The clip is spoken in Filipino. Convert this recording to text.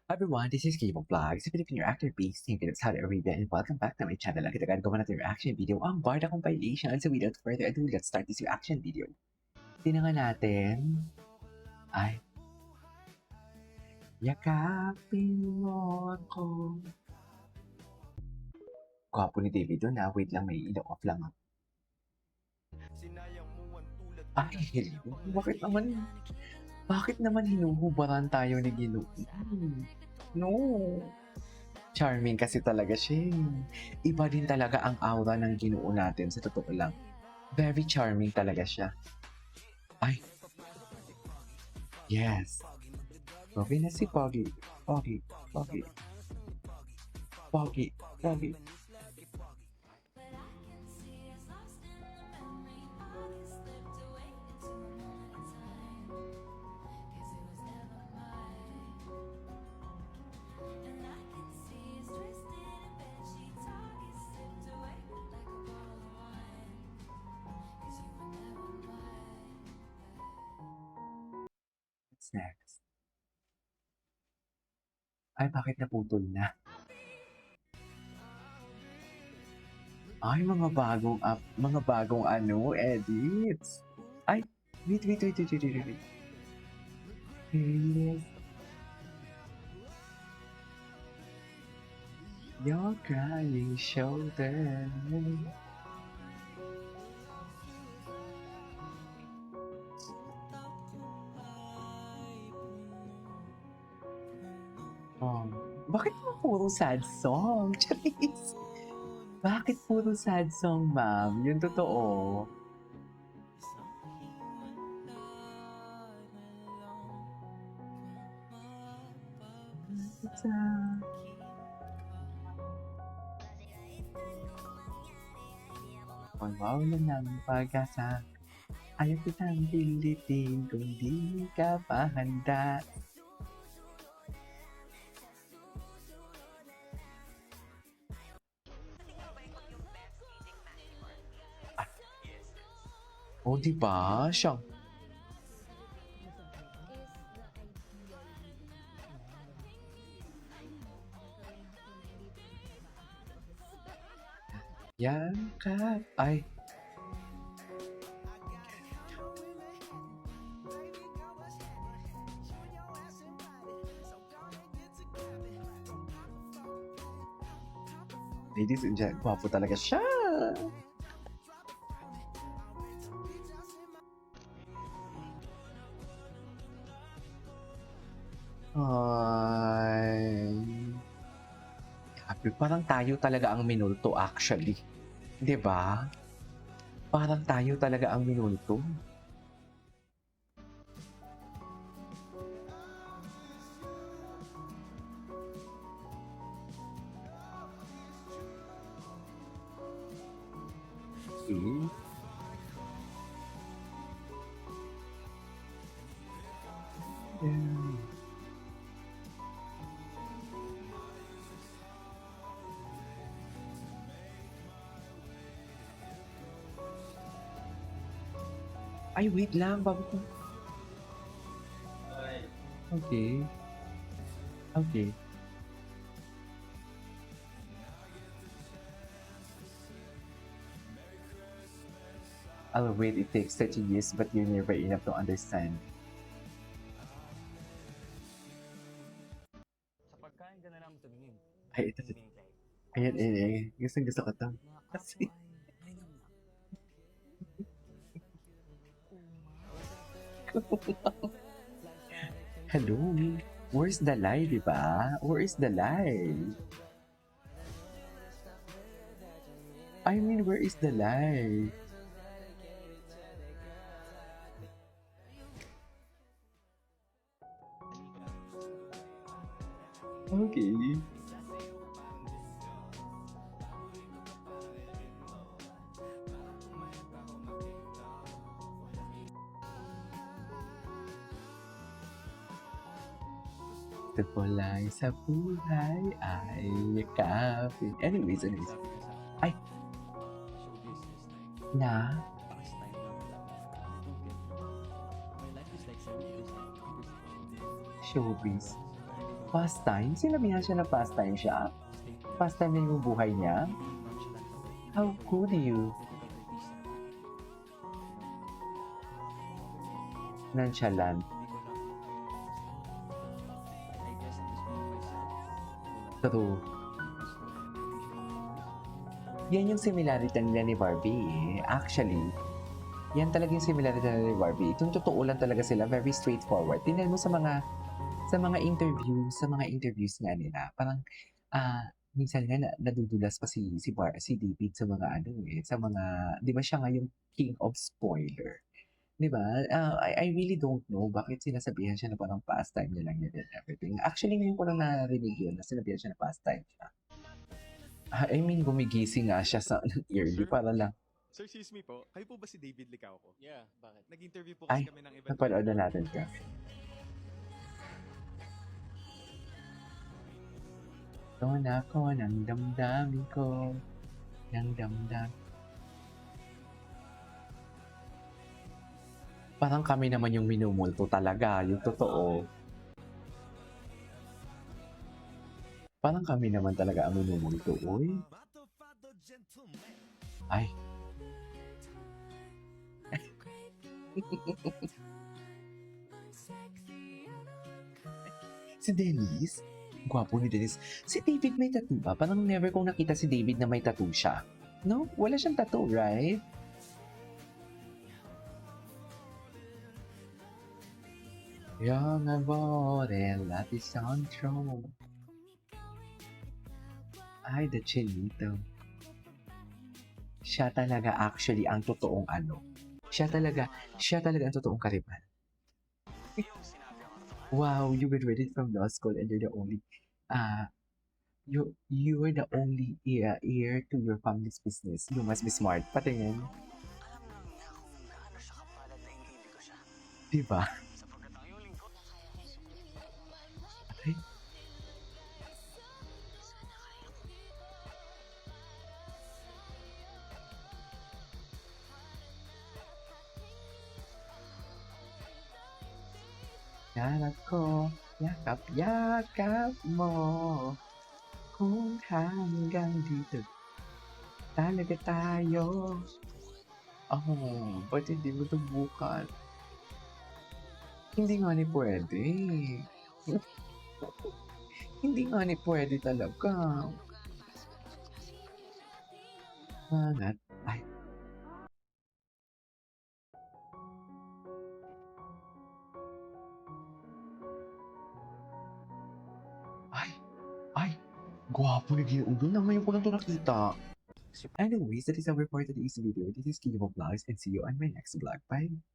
Hi everyone, this is Cable Vlogs, a Filipino actor based in Saudi Arabia, and welcome back to my channel. Ang kita gawa natin reaction video ang Barda compilation. So without further ado, let's start this reaction video. Tinangan natin ay yakapin mo ako. Gwapo ni David doon na. Wait lang, may ilaw off lang. Ay, hello. Bakit naman hinuhubaran tayo ni Gino? No. Charming kasi talaga siya. Iba din talaga ang aura ng Ginoo natin, sa totoo lang. Very charming talaga siya. Ay. Yes. Pogi na si Pogi. Pogi. Pogi. Pogi. Pogi. What's next? Ay, bakit naputol na? Ay, mga bagong edits. Ay, wait. Yes. Your crying shoulder. Oh, bakit mo puro sad song? Charis. Bakit puro sad song, ma'am? Yung totoo. Pagwawalan ng pag-asa, ayaw kitang pilitin kung di ka pa handa. Oh, diba? Siya. Yan ka. Ay. Ladies and gentlemen, gwapo talaga siya. Ay. Grabe, parang tayo talaga ang minulto actually. 'Di ba? Parang tayo talaga ang minulto. See? Yeah. Ay, wait lang. Bago ko. Okay. Okay. I'll wait. It takes 30 years, but you're never enough to understand. Sa pagkain ka na lang tumingin. Ay, ito. Ayan. Gusto ko to. Kasi, hello? Where's the lie, di ba? Where is the lie? I mean, where is the lie? Okay. Gusto ko lang sa buhay ay yakapin. Anyways. Ay! Na? Showbiz. Pastime? Sinabihan siya na pastime siya? Pastime na yung buhay niya? How could you? Nonchalant. True. Yan yung similarity nila ni Barbie eh. Actually, yan talaga yung similarity nila ni Barbie. Itong totoo lang talaga sila, very straightforward. Tingnan mo sa mga interviews nga nila, parang minsan nga nadudulas pa si David sa mga ano eh, sa mga 'di ba siya nga yung king of spoiler. 'Di ba? I really don't know bakit sinasabihan siya na parang pastime niya lang yun and everything. Actually, ngayon ko lang narinig yun na sinabihan siya na pastime siya. I mean, gumigising nga siya sa early Sir? para lang. Sir, excuse me po. Kayo po ba si David Licauco? Yeah, bakit? Nag-interview po Ay, kasi kami ng event. napanood na natin ka. Doon ako ng damdamin ko, ng damdam. Parang kami naman yung minumulto talaga, yung totoo. Parang kami naman talaga ang minumulto, uy. Ay. Si Dennis? Gwapo ni Dennis. Si David may tattoo ba? Parang never kong nakita si David na may tattoo siya. No? Wala siyang tattoo, right? Young amore, lati Sandro. Ay, the chinito. Siya talaga actually ang totoong ano. Siya talaga ang totoong kariban. Wow, you graduated from law school and you're the only, you were the only heir to your family's business. You must be smart. Patingin. Diba? Ay. Hanap ko, yakap mo. Kung hanggang dito talaga tayo. Oh, ba't hindi mo subukan? Hindi nga ni pwede. Hindi nga ni pwede talaga. Hangat. Ay. Ay. Ay. Gwapo na ginuulo na ngayon ko lang ito nakita. Anyways, that is our for today's video. This is Kiyo Vlogs and see you on my next vlog. Bye!